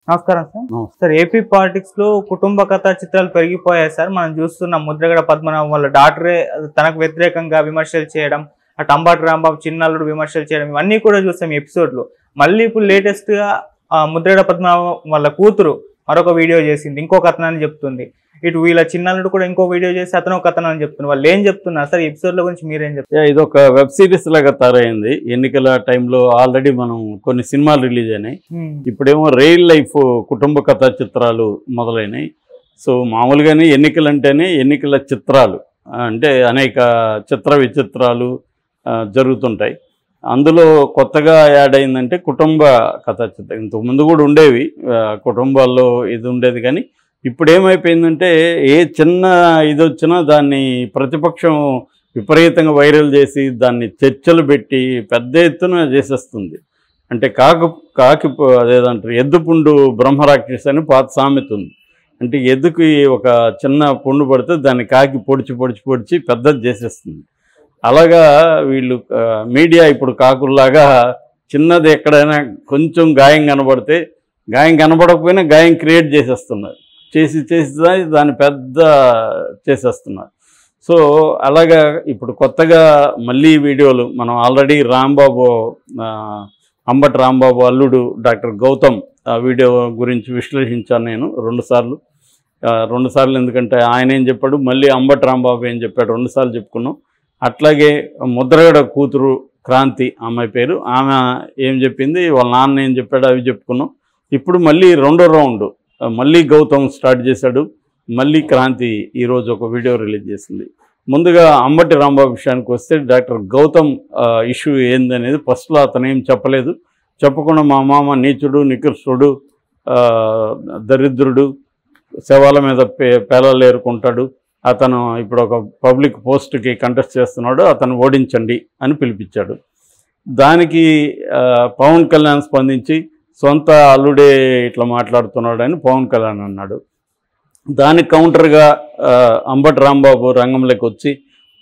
నమస్కారం sir. Sir AP politics లో కుటుంబ కథా చిత్రాలు పెరిగిపోయాయి సార్. మనం చూస్తున్నాం ముద్రగడ పద్మనాభం వాళ్ళ డాక్టరే తనకు వ్యతిరేకంగా విమర్శలు చేయడం, అటు అంబటి రాంబాబు చిన్నల్లుడు విమర్శలు చేయడం, ఇవన్నీ కూడా చూస్తాం ఎపిసోడ్ లో. మళ్ళీ ఇప్పుడు లేటెస్ట్ గా ముద్రగడ పద్మనాభం వాళ్ళ కూతురు మరొక వీడియో చేసింది, ఇంకో కథనాన్ని చెప్తుంది. ఇటు వీళ్ళ చిన్నల్లుడు కూడా ఇంకో వీడియో చేసి అతను ఒక కథనాన్ని చెప్తున్నారు. వాళ్ళు ఏం చెప్తున్నారు సార్? ఎపిసోడ్ లో గురించి మీరేం చెప్తారు? ఇది ఒక వెబ్ సిరీస్ లాగా తయారైంది. ఎన్నికల టైంలో ఆల్రెడీ మనం కొన్ని సినిమాలు రిలీజ్ అయినాయి. ఇప్పుడేమో రియల్ లైఫ్ కుటుంబ కథా చిత్రాలు మొదలైనాయి. సో మామూలుగానే ఎన్నికలంటేనే ఎన్నికల చిత్రాలు అంటే అనేక చిత్ర విచిత్రాలు జరుగుతుంటాయి. అందులో కొత్తగా యాడ్ అయిందంటే కుటుంబ కథా చిత్రం. ఇంతకుముందు కూడా ఉండేవి కుటుంబాల్లో, ఇది ఉండేది. కానీ ఇప్పుడు ఏమైపోయిందంటే ఏ చిన్న ఇది వచ్చినా దాన్ని ప్రతిపక్షం విపరీతంగా వైరల్ చేసి దాన్ని చర్చలు పెట్టి పెద్ద ఎత్తున చేసేస్తుంది. అంటే కాకి అదేదంటారు ఎద్దుపుండు బ్రహ్మరాక్షసి అని పాత సామెత ఉంది. అంటే ఎద్దుకి ఒక చిన్న పుండు పడితే దాన్ని కాకి పొడిచి పెద్దది చేసేస్తుంది. అలాగా వీళ్ళు మీడియా ఇప్పుడు కాకుల్లాగా చిన్నది ఎక్కడైనా కొంచెం గాయం కనబడితే, గాయం కనబడకపోయినా గాయం క్రియేట్ చేసేస్తున్నారు. చేసి దాన్ని పెద్ద చేసేస్తున్నారు. సో అలాగా ఇప్పుడు కొత్తగా మళ్ళీ వీడియోలు మనం ఆల్రెడీ అంబటి రాంబాబు అల్లుడు డాక్టర్ గౌతమ్ వీడియో గురించి విశ్లేషించాను నేను రెండు సార్లు. ఎందుకంటే ఆయన ఏం చెప్పాడు, మళ్ళీ అంబటి రాంబాబు ఏం చెప్పాడు, 2 సార్లు చెప్పుకున్నాం. అట్లాగే ముద్రగడ కూతురు క్రాంతి అమ్మాయి పేరు, ఆమె ఏం చెప్పింది, వాళ్ళ నాన్న ఏం చెప్పాడు, అవి చెప్పుకున్నాం. ఇప్పుడు మళ్ళీ రెండో రౌండ్ మళ్ళీ గౌతమ్ స్టార్ట్ చేశాడు. మళ్ళీ క్రాంతి ఈరోజు ఒక వీడియో రిలీజ్ చేసింది. ముందుగా అంబటి రాంబాబు విషయానికి వస్తే డాక్టర్ గౌతమ్ ఇష్యూ ఏందనేది ఫస్ట్లో అతను ఏం చెప్పలేదు. చెప్పకుండా మా మామ నీచుడు, నికృష్టుడు, దరిద్రుడు, శవాల మీద పేలాలు ఏరుకుంటాడు, అతను ఇప్పుడు ఒక పబ్లిక్ పోస్ట్కి కంటెస్ట్ చేస్తున్నాడు, అతను ఓడించండి అని పిలిపించాడు. దానికి పవన్ కళ్యాణ్ స్పందించి సొంత అల్లుడే ఇట్లా మాట్లాడుతున్నాడు పవన్ కళ్యాణ్ అన్నాడు. దానికి కౌంటర్గా అంబటి రాంబాబు రంగంలోకి వచ్చి,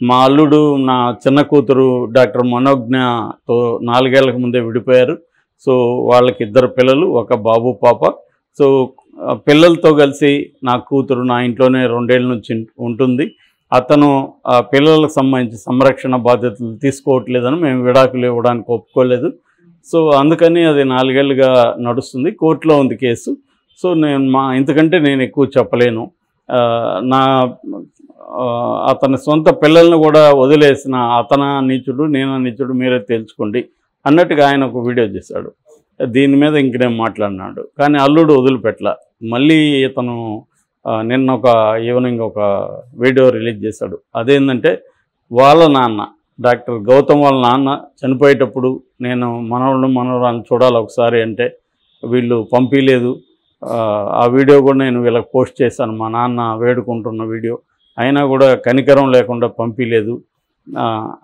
మా అల్లుడు నా చిన్న కూతురు డాక్టర్ మనోజ్ఞతో 4 ఏళ్లకు ముందే విడిపోయారు. సో వాళ్ళకి 2 పిల్లలు, ఒక బాబు పాప. సో పిల్లలతో కలిసి నా కూతురు నా ఇంట్లోనే 2 ఏళ్ళ నుంచి ఉంటుంది. అతను పిల్లలకు సంబంధించి సంరక్షణ బాధ్యతలు తీసుకోవట్లేదని మేము విడాకులు ఇవ్వడానికి ఒప్పుకోలేదు. సో అందుకని అది 4 ఏళ్ళుగా నడుస్తుంది, కోర్టులో ఉంది కేసు. సో ఇంతకంటే నేను ఎక్కువ చెప్పలేను. అతని సొంత పిల్లల్ని కూడా వదిలేసిన అతన నీచుడు, నేను నీచుడు, మీరే తేల్చుకోండి అన్నట్టుగా ఆయన ఒక వీడియో చేశాడు. దీని మీద ఇంకనేం మాట్లాడినాడు. కానీ అల్లుడు వదిలిపెట్టల. మళ్ళీ ఇతను నిన్న ఒక ఈవినింగ్ ఒక వీడియో రిలీజ్ చేశాడు. అదేంటంటే వాళ్ళ నాన్న డాక్టర్ గౌతమ్ వాళ్ళ నాన్న చనిపోయేటప్పుడు నేను మనవరాలను చూడాలి ఒకసారి అంటే వీళ్ళు పంపించలేదు. ఆ వీడియో కూడా నేను వీళ్ళకి పోస్ట్ చేశాను, మా నాన్న వేడుకుంటున్న వీడియో, అయినా కూడా కనికరం లేకుండా పంపించలేదు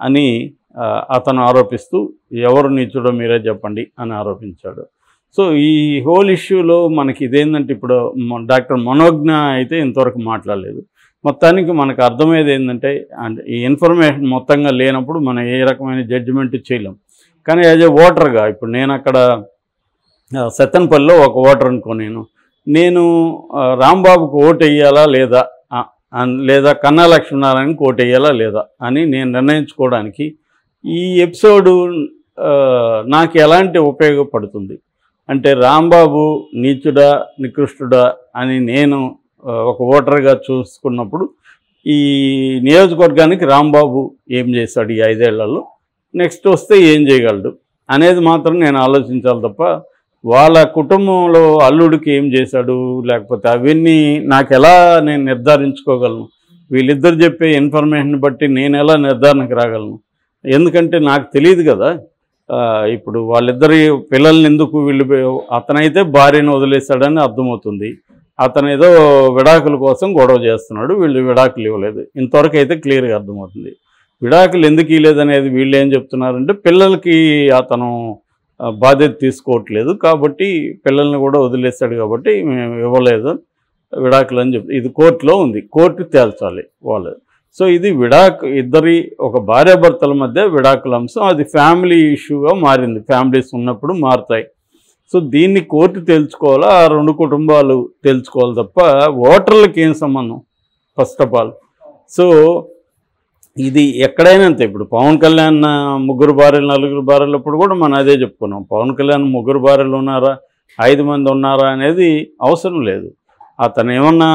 అని అతను ఆరోపిస్తూ, ఎవరు నీచుడో మీరే చెప్పండి అని ఆరోపించాడు. సో ఈ హోల్ ఇష్యూలో మనకి ఇదేంటంటే ఇప్పుడు డాక్టర్ మనోజ్ఞ అయితే ఇంతవరకు మాట్లాడలేదు. మొత్తానికి మనకు అర్థమయ్యేది ఏంటంటే, ఈ ఇన్ఫర్మేషన్ మొత్తంగా లేనప్పుడు మనం ఏ రకమైన జడ్జిమెంట్ చేయలేం. కానీ యాజ్ ఏ ఓటర్గా ఇప్పుడు నేను అక్కడ సత్తెనపల్లిలో ఒక ఓటర్ అనుకో, నేను రాంబాబుకు ఓటు వేయాలా లేదా కన్నా లక్ష్మీనారాయణకి ఓటు వేయాలా లేదా అని నేను నిర్ణయించుకోవడానికి ఈ ఎపిసోడు నాకు ఎలాంటి ఉపయోగపడుతుంది అంటే, రాంబాబు నీచుడా నికృష్టుడా అని నేను ఒక ఓటర్గా చూసుకున్నప్పుడు ఈ నియోజకవర్గానికి రాంబాబు ఏం చేశాడు ఈ 5 ఏళ్లలో, నెక్స్ట్ వస్తే ఏం చేయగలడు అనేది మాత్రం నేను ఆలోచించాలి తప్ప వాళ్ళ కుటుంబంలో అల్లుడికి ఏం చేశాడు లేకపోతే అవన్నీ నాకు ఎలా నేను నిర్ధారించుకోగలను? వీళ్ళిద్దరు చెప్పే ఇన్ఫర్మేషన్ బట్టి నేను ఎలా నిర్ధారణకు రాగలను? ఎందుకంటే నాకు తెలియదు కదా. ఇప్పుడు వాళ్ళిద్దరి పిల్లల్ని ఎందుకు వీళ్ళు, అతనైతే భార్యను వదిలేశాడని అర్థమవుతుంది, అతను ఏదో విడాకుల కోసం గొడవ చేస్తున్నాడు, వీళ్ళు విడాకులు ఇవ్వలేదు, ఇంతవరకు అయితే క్లియర్గా అర్థమవుతుంది. విడాకులు ఎందుకు ఇవ్వలేదనేది వీళ్ళు ఏం చెప్తున్నారంటే, పిల్లలకి అతను బాధ్యత తీసుకోవట్లేదు కాబట్టి పిల్లల్ని కూడా వదిలేస్తాడు కాబట్టి మేము ఇవ్వలేదు విడాకులు అని చెప్తారు. ఇది కోర్టులో ఉంది, కోర్టు తేల్చాలి వాళ్ళు. సో ఇది ఇద్దరి ఒక భార్యాభర్తల మధ్య విడాకుల అంశం, అది ఫ్యామిలీ ఇష్యూగా మారింది. ఫ్యామిలీస్ ఉన్నప్పుడు మారుతాయి. సో దీన్ని కోర్టు తేల్చుకోవాలా, ఆ 2 కుటుంబాలు తేల్చుకోవాలి తప్ప ఓటర్లకి ఏం సంబంధం ఫస్ట్ ఆఫ్ ఆల్. సో ఇది ఎక్కడైనా అంతే. ఇప్పుడు పవన్ కళ్యాణ్ 3 భార్యలు 4 భార్యలు అప్పుడు కూడా మనం అదే చెప్పుకున్నాం. పవన్ కళ్యాణ్ 3 భార్యలు ఉన్నారా 5 మంది ఉన్నారా అనేది అవసరం లేదు. అతను ఏమన్నా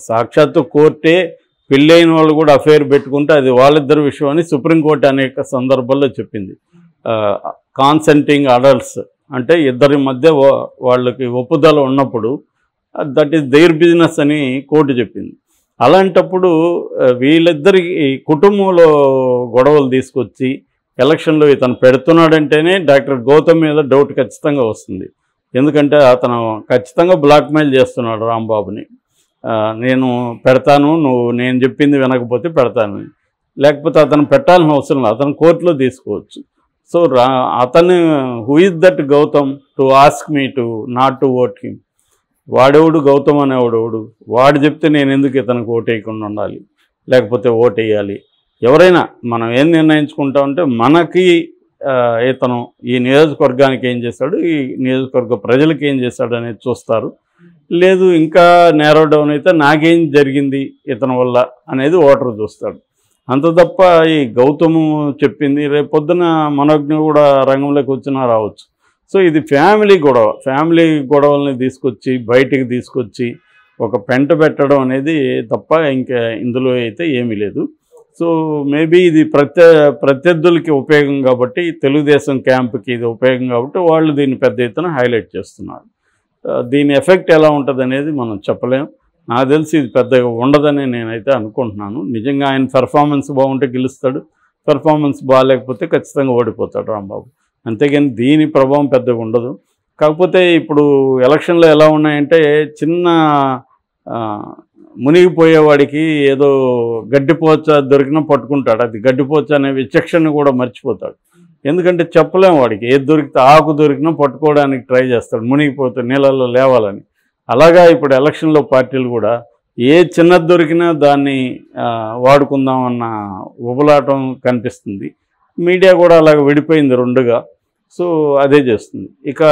సాక్షాత్తు కోర్టే పెళ్ళైన వాళ్ళు కూడా అఫేర్ పెట్టుకుంటే అది వాళ్ళిద్దరి విషయం అని సుప్రీంకోర్టు అనేక సందర్భాల్లో చెప్పింది. కాన్సెంటింగ్ అడల్ట్స్ అంటే ఇద్దరి మధ్య వాళ్ళకి ఒప్పుదల ఉన్నప్పుడు దట్ ఈస్ దేర్ బిజినెస్ అని కోర్టు చెప్పింది. అలాంటప్పుడు వీళ్ళిద్దరికి కుటుంబంలో గొడవలు తీసుకొచ్చి ఎలక్షన్లో ఇతను పెడుతున్నాడంటేనే డాక్టర్ గౌతమ్ మీద డౌట్ ఖచ్చితంగా వస్తుంది. ఎందుకంటే అతను ఖచ్చితంగా బ్లాక్మెయిల్ చేస్తున్నాడు రాంబాబుని. నేను పెడతాను, నేను చెప్పింది వినకపోతే పెడతాను, లేకపోతే అతను పెట్టాల్సిన అవసరం లేదు, అతను కోర్టులో తీసుకోవచ్చు. సో అతను who is that Gautam to ask me to not to vote him? వాడెవడు గౌతమ్ అనేవాడెవడు? వాడు చెప్తే నేను ఎందుకు ఇతనికి ఓటు వేయకుండా ఉండాలి, లేకపోతే ఓటు వేయాలి? ఎవరైనా మనం ఏం నిర్ణయించుకుంటామంటే మనకి ఇతను ఈ నియోజకవర్గానికి ఏం చేశాడు, ఈ నియోజకవర్గ ప్రజలకు ఏం చేశాడు అనేది చూస్తారు. లేదు ఇంకా నేరో డౌన్ అయితే నాకేం జరిగింది ఇతని వల్ల అనేది ఓటర్ చూస్తాడు. అంత తప్ప ఈ గౌతము చెప్పింది రేపు పొద్దున మనోజ్ఞ కూడా రంగంలోకి వచ్చినా రావచ్చు. సో ఇది ఫ్యామిలీ గొడవ. ఫ్యామిలీ గొడవల్ని తీసుకొచ్చి బయటికి తీసుకొచ్చి ఒక పెంట పెట్టడం అనేది తప్ప ఇంకా ఇందులో అయితే ఏమీ లేదు. సో మేబీ ఇది ప్రత్యర్థులకి ఉపయోగం కాబట్టి, తెలుగుదేశం క్యాంప్కి ఇది ఉపయోగం కాబట్టి వాళ్ళు దీన్ని పెద్ద ఎత్తున హైలైట్ చేస్తున్నారు. దీని ఎఫెక్ట్ ఎలా ఉంటుంది అనేది మనం చెప్పలేం. నాకు తెలిసి ఇది పెద్దగా ఉండదని నేనైతే అనుకుంటున్నాను. నిజంగా ఆయన పెర్ఫార్మెన్స్ బాగుంటే గెలుస్తాడు, పెర్ఫార్మెన్స్ బాగాలేకపోతే ఖచ్చితంగా ఓడిపోతాడు రాంబాబు. అంతేగాని దీని ప్రభావం పెద్దగా ఉండదు. కాకపోతే ఇప్పుడు ఎలక్షన్లో ఎలా ఉన్నాయంటే చిన్న మునిగిపోయేవాడికి ఏదో గడ్డిపోచ దొరికినా పట్టుకుంటాడు. అది గడ్డిపోచ అనే విచక్షణ కూడా మర్చిపోతాడు. ఎందుకంటే చెప్పలేము, వాడికి ఏది దొరికితే ఆకు దొరికినా పట్టుకోవడానికి ట్రై చేస్తాడు మునిగిపోతే నీళ్ళల్లో లేవాలని. అలాగా ఇప్పుడు ఎలక్షన్లో పార్టీలు కూడా ఏ చిన్నది దొరికినా దాన్ని వాడుకుందామన్న ఉబలాటం కనిపిస్తుంది. మీడియా కూడా అలాగ విడిపోయింది రెండుగా. సో అదే చేస్తుంది. ఇక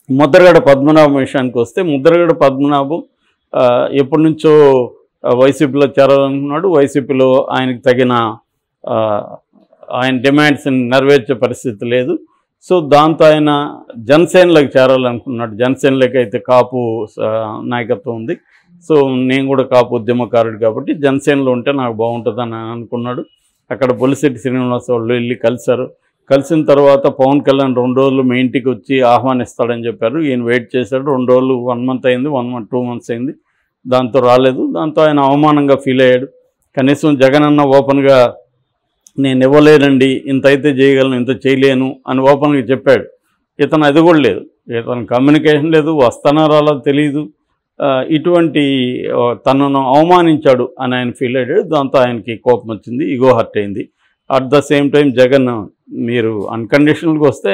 ముద్రగడ పద్మనాభం విషయానికి వస్తే, ముద్రగడ పద్మనాభం ఎప్పటి నుంచో వైసీపీలో చేరాలనుకున్నాడు. వైసీపీలో ఆయనకు తగిన ఆయన డిమాండ్స్ని నెరవేర్చే పరిస్థితి లేదు. సో దాంతో ఆయన జనసేనలోకి చేరాలనుకున్నాడు. జనసేనలోకి అయితే కాపు నాయకత్వం ఉంది. సో నేను కూడా కాపు ఉద్యమకారుడు కాబట్టి జనసేనలో ఉంటే నాకు బాగుంటుందని అనుకున్నాడు. అక్కడ బొలిశెట్టి శ్రీనివాస వాళ్ళు వెళ్ళి కలిశారు. కలిసిన తర్వాత పవన్ కళ్యాణ్ 2 రోజులు మీ ఇంటికి వచ్చి ఆహ్వానిస్తాడని చెప్పారు. ఈయన వెయిట్ చేశాడు. 2 రోజులు 1 మంత్ అయింది, 2 months అయింది. దాంతో రాలేదు. దాంతో ఆయన అవమానంగా ఫీల్ అయ్యాడు. కనీసం జగన్ అన్న ఓపెన్గా నేను ఇవ్వలేనండి, ఇంత అయితే చేయగలను, ఇంత చేయలేను అని ఓపెన్గా చెప్పాడు. ఇతను అది కూడా లేదు. ఇతను కమ్యూనికేషన్ లేదు, వస్తానో రాలో తెలియదు. ఇటువంటి తనను అవమానించాడు అని ఆయన ఫీల్ అయ్యాడు. దాంతో ఆయనకి కోపం వచ్చింది, ఈగో హర్ట్ అయింది. At the same time Jagan మీరు అన్కండిషనల్గా వస్తే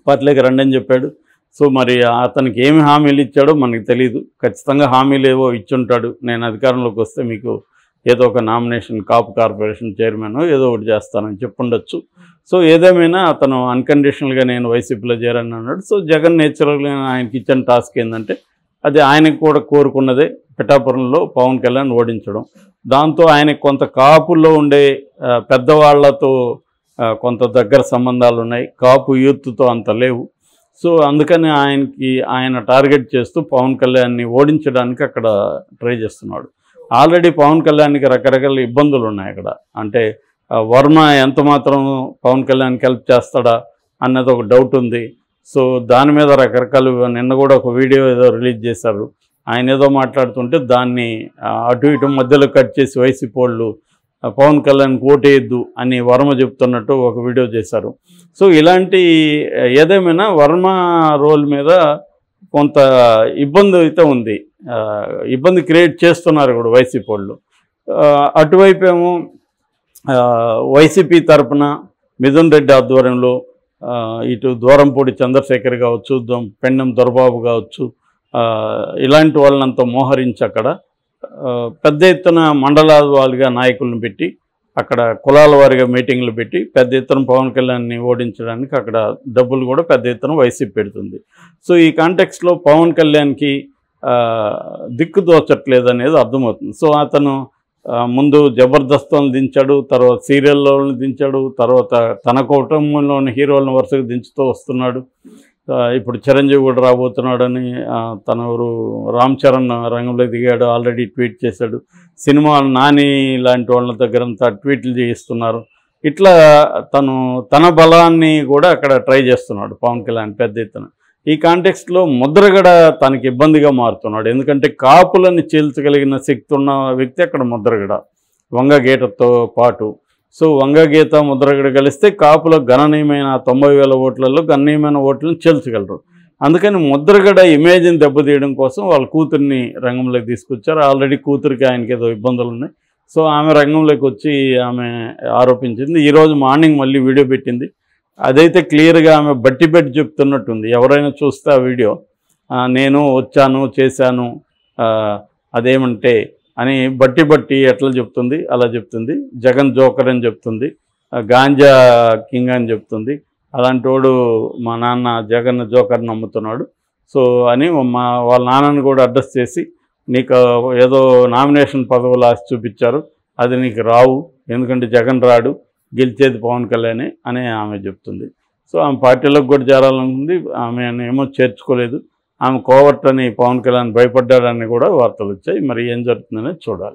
పార్టీలోకి రండి అని చెప్పాడు. సో మరి అతనికి ఏమి హామీలు ఇచ్చాడో మనకు తెలియదు. ఖచ్చితంగా హామీలు ఏవో ఇచ్చుంటాడు. నేను అధికారంలోకి వస్తే మీకు ఏదో ఒక నామినేషన్ కాపు కార్పొరేషన్ చైర్మన్ ఏదో ఒకటి చేస్తానని చెప్పుండొచ్చు. సో ఏదేమైనా అతను అన్కండిషనల్గా నేను వైసీపీలో చేరని అన్నాడు. సో జగన్ నేచురల్గా ఆయనకి ఇచ్చిన టాస్క్ ఏంటంటే అది ఆయనకు కూడా కోరుకున్నదే, పిఠాపురంలో పవన్ కళ్యాణ్ ఓడించడం. దాంతో ఆయనకు కొంత కాపుల్లో ఉండే పెద్దవాళ్లతో కొంత దగ్గర సంబంధాలు ఉన్నాయి, కాపు యూత్తో అంత లేవు. సో అందుకని ఆయన టార్గెట్ చేస్తూ పవన్ కళ్యాణ్ని ఓడించడానికి అక్కడ ట్రై చేస్తున్నాడు. ఆల్రెడీ పవన్ కళ్యాణ్కి రకరకాల ఇబ్బందులు ఉన్నాయి అక్కడ. అంటే వర్మ ఎంత మాత్రం పవన్ కళ్యాణ్కి హెల్ప్ చేస్తాడా అన్నది ఒక డౌట్ ఉంది. సో దాని మీద రకరకాలు, నిన్న కూడా ఒక వీడియో ఏదో రిలీజ్ చేశారు. ఆయన ఏదో మాట్లాడుతుంటే దాన్ని అటు ఇటు మధ్యలో కట్ చేసి వైసీపీ వాళ్ళు పవన్ కళ్యాణ్కి ఓటేయద్దు అని వర్మ చెప్తున్నట్టు ఒక వీడియో చేశారు. సో ఇలాంటి ఏదేమైనా వర్మ రోల్ మీద కొంత ఇబ్బంది అయితే ఉంది, ఇబ్బంది క్రియేట్ చేస్తున్నారు కూడా వైసీపీ వాళ్ళు. అటువైపు ఏమో వైసీపీ తరఫున మిథున్ రెడ్డి ఆధ్వర్యంలో ఇటు దూరంపూడి చంద్రశేఖర్ కావచ్చు, పెండం దొరబాబు కావచ్చు, ఇలాంటి వాళ్ళంతా మోహరించి అక్కడ పెద్ద ఎత్తున మండలాల వాలుగా నాయకులను పెట్టి అక్కడ కులాల వారిగా మీటింగ్లు పెట్టి పెద్ద ఎత్తున పవన్ కళ్యాణ్ని ఓడించడానికి అక్కడ డబ్బులు కూడా పెద్ద ఎత్తున వైసీపీ పెడుతుంది. సో ఈ కాంటెక్స్లో పవన్ కళ్యాణ్కి దిక్కు దోచట్లేదు అనేది అర్థమవుతుంది. సో అతను ముందు జబర్దస్త్ దించాడు, తర్వాత సీరియల్లో దించాడు, తర్వాత తన కుటుంబంలోని హీరోలను వరుసగా దించుతూ వస్తున్నాడు. ఇప్పుడు చిరంజీవి కూడా రాబోతున్నాడని తనెవరు రామ్ చరణ్ రంగంలో దిగాడు, ఆల్రెడీ ట్వీట్ చేశాడు. సినిమాలు నాని లాంటి వాళ్ళ దగ్గరంతా ట్వీట్లు చేయిస్తున్నారు. ఇట్లా తన బలాన్ని కూడా అక్కడ ట్రై చేస్తున్నాడు పవన్ కళ్యాణ్ పెద్ద ఎత్తున. ఈ కాంటెక్స్ట్లో ముద్రగడ తనకి ఇబ్బందిగా మారుతున్నాడు. ఎందుకంటే కాపులని చీల్చగలిగిన శక్తి ఉన్న వ్యక్తి అక్కడ ముద్రగడ, వంగగీతతో పాటు. సో వంగగీత ముద్రగడ కలిస్తే కాపులో గణనీయమైన 90,000 ఓట్లలో గణనీయమైన ఓట్లను చీల్చగలరు. అందుకని ముద్రగడ ఇమేజ్ని దెబ్బతీయడం కోసం వాళ్ళ కూతుర్ని రంగంలోకి తీసుకొచ్చారు. ఆల్రెడీ కూతురికి ఆయనకి ఏదో ఇబ్బందులు ఉన్నాయి. సో ఆమె రంగంలోకి వచ్చి ఆమె ఆరోపించింది. ఈరోజు మార్నింగ్ మళ్ళీ వీడియో పెట్టింది. అదైతే క్లియర్గా ఆమె బట్టి చెప్తున్నట్టుంది. ఎవరైనా చూస్తే ఆ వీడియో నేను వచ్చాను చేశాను అదేమంటే అని బట్టి ఎట్లా చెప్తుంది అలా చెప్తుంది. జగన్ జోకర్ అని చెప్తుంది, గాంజా కింగ్ అని చెప్తుంది. అలాంటి వాడు మా నాన్న జగన్ జోకర్ నమ్ముతున్నాడు. సో అని వాళ్ళ నాన్నని కూడా అడ్రస్ చేసి నీకు ఏదో నామినేషన్ పదవులు ఆశ చూపించారు, అది నీకు రావు, ఎందుకంటే జగన్ రాడు, గెలిచేది పవన్ కళ్యాణ్ అని ఆమె చెప్తుంది. సో ఆమె పార్టీలోకి కూడా చేరాలనుకుంది. ఆమె ఏమో చేర్చుకోలేదు. ఆమె కోవర్ట్ అని పవన్ కళ్యాణ్ భయపడ్డాడని కూడా వార్తలు వచ్చాయి. మరి ఏం జరుగుతుందనేది చూడాలి.